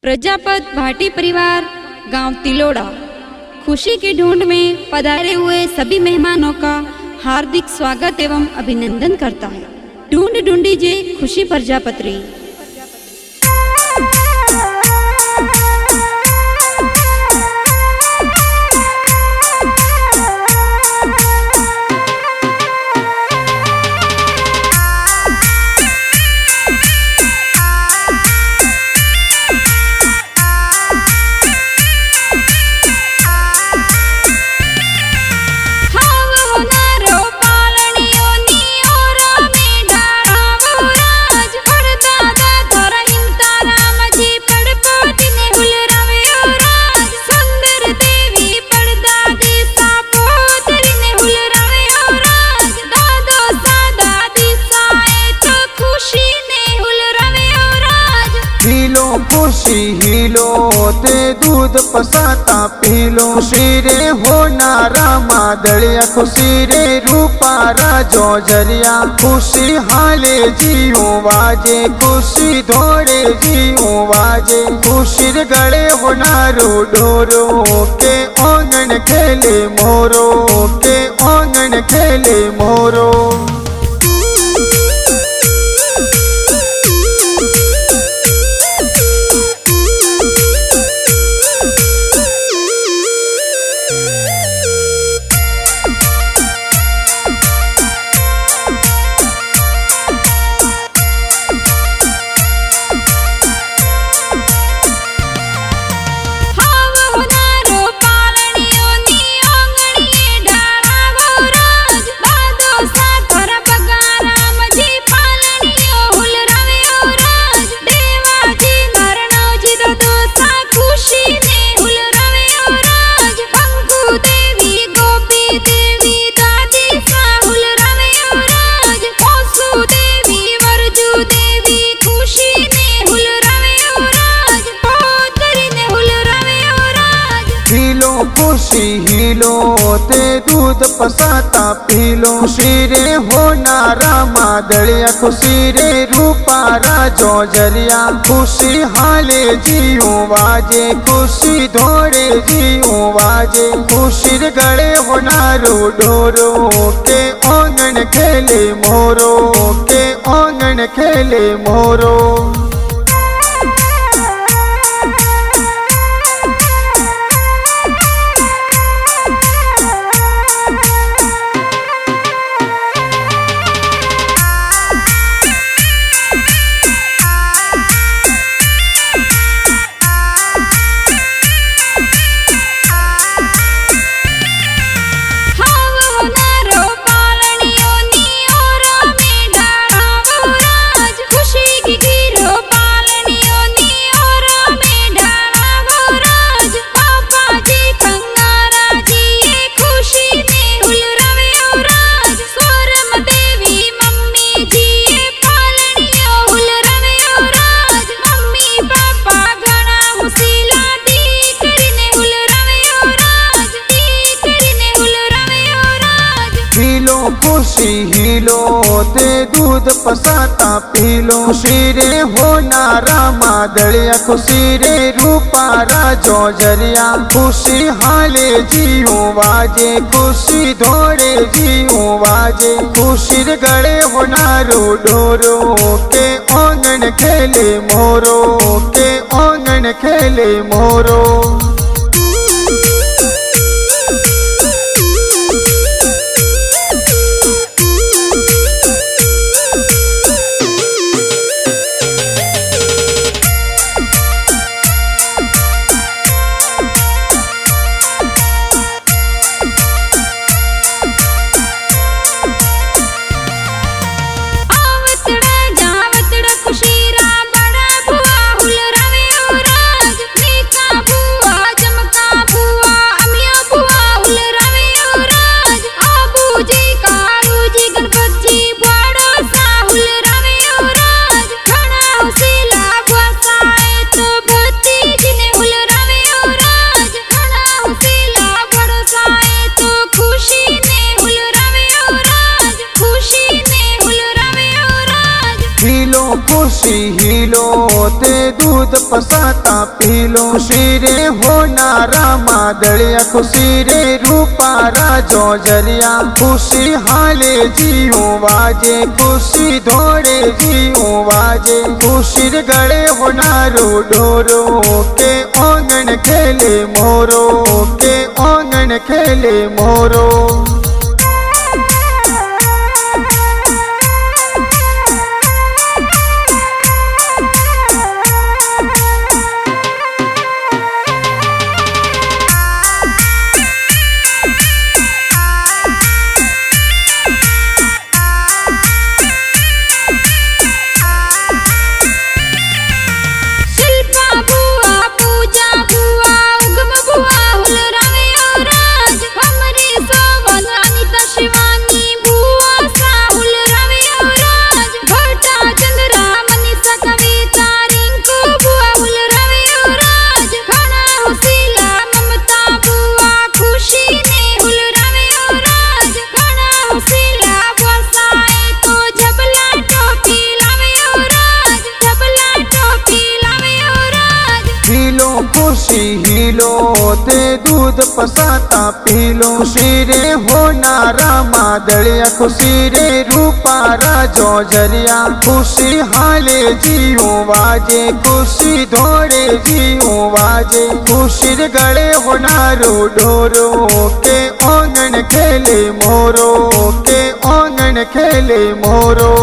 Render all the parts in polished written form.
प्रजापत भाटी परिवार गांव तिलोड़ा खुशी की ढूंढ में पधारे हुए सभी मेहमानों का हार्दिक स्वागत एवं अभिनंदन करता है। ढूंढ ढूंढी जे खुशी प्रजापत्री। खुशी हिलो ते दूध पसाता पीलो, खुशी रे होनारा मादलिया, खुशी रे रूपारा जो जरिया, खुशी हाले जियो वाजे, खुशी धोड़े जियो वाजे, खुशी रे गले होनारो डोरो के आंगन खेले मोरो, के आंगन खेले मोरो। खुशी हिलो ते दूध पसाता पीलो, खुशी रे होनारा मादलिया, खुशी रे रूपारा जो जरिया, खुशी हाले जियो वाजे, खुशी धोड़े जियो वाजे, खुशी रे गले होनारो डोरो के आंगन खेले मोरो, के आंगन खेले मोरो। खुशी हिलो ते दूध पसाता पीलो, खुशी रे होनारा मादलिया, खुशी रे रूपारा जो जरिया, खुशी हाले जियो वाजे, खुशी धोड़े जियो वाजे, खुशी रे गले होनारो डोरो के आंगन खेले मोरो, के आंगन खेले मोरो। खुशी रा बड़ा बुआ हुल रवे राज, नीचा बुआ दूध पसाता पी लो। खुशी रे होनारा मादलिया, खुशी रे रूपा राजो जरिया, खुशी हाले जीओ वाजे, खुशी धोड़े जीओ वाजे, खुशी रे गड़े होनारो डोरो के आंगन खेले मोरो, के आंगन खेले मोरो। खुशी हिलो ते दूध पसाता पी लो। खुशी रे होनारा मादलिया, खुशी रे रूपा राजो जरिया, खुशी हाले जीओ वाजे, खुशी धोड़े जीओ वाजे, खुशी रे गड़े होनारो डोरो के आंगन खेले मोरो, के आंगन खेले मोरो।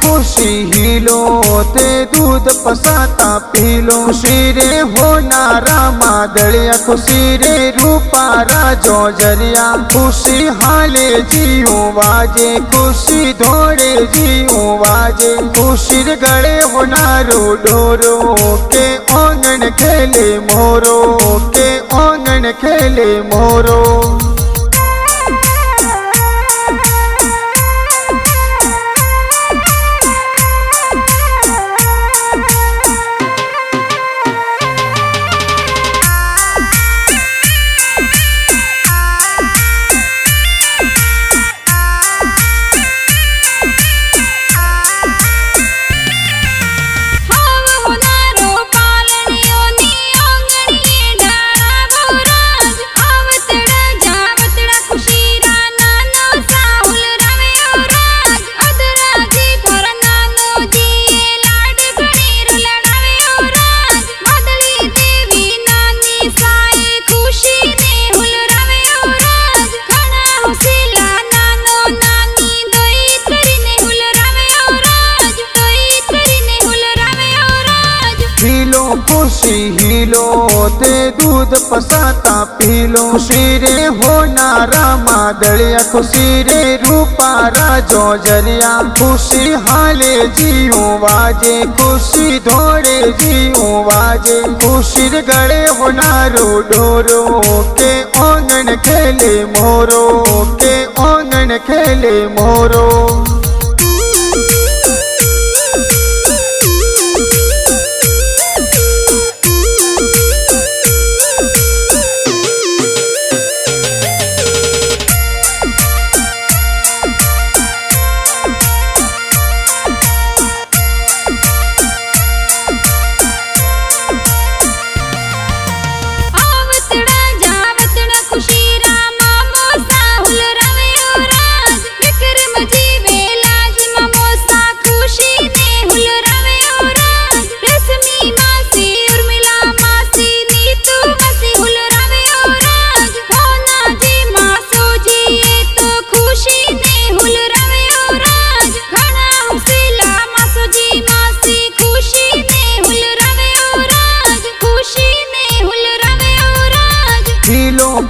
खुशी हिलो ते दूध पसाता पी लो। खुशी रे होनारा मादलिया, खुशी रे रूपा राजो जरिया, खुशी हाले जीओ वाजे, खुशी धोड़े जीओ वाजे, खुशी रे गड़े होनारो डोरो के आंगन खेले मोरो, के आंगन खेले मोरो। खुशी हिलो ते दूध पसाता पी लो। खुशी रे होनारा मादलिया, खुशी रे रूपा राजो जरिया, खुशी हाले जीओ वाजे, खुशी धोड़े जीओ वाजे, खुशी रे गड़े होनारो डोरो के आंगन खेले मोरो, के आंगन खेले मोरो। खुशी रामा मोसा हुल रवे राज विक्रम जीवे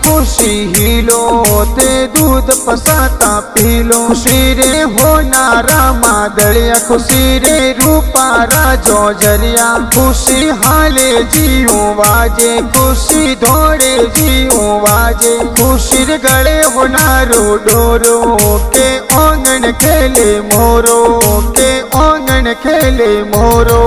खुशी हिलो ते दूध पसाता पीलो खुशी रे होनारा मादळिया खुशी रे रूपारा जोजरिया खुशी हाले जीव वाजे खुशी धोड़े जीव वाजे खुशी रे गले होनारो डोरो के आंगन खेले मोरो के आंगन खेले मोरो।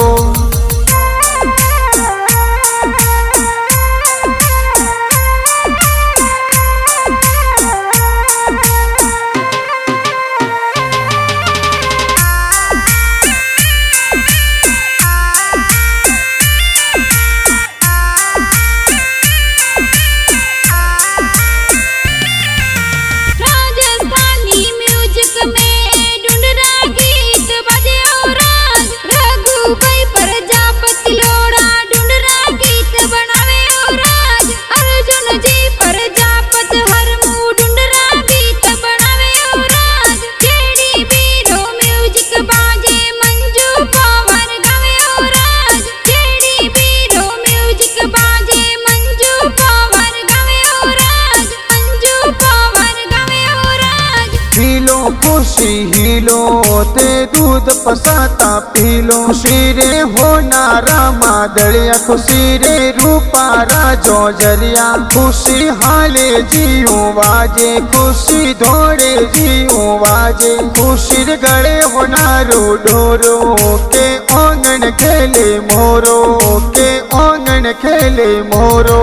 खुशी हिलो ते दूध पसाता पीलो खुशी रे होनारा मादळिया खुशी रे रूपारा जोजरिया खुशी हाले जीव वाजे खुशी धोड़े जीव वाजे खुशी रे गले होनारो डोरो के आंगन खेले मोरो के आंगन खेले मोरो।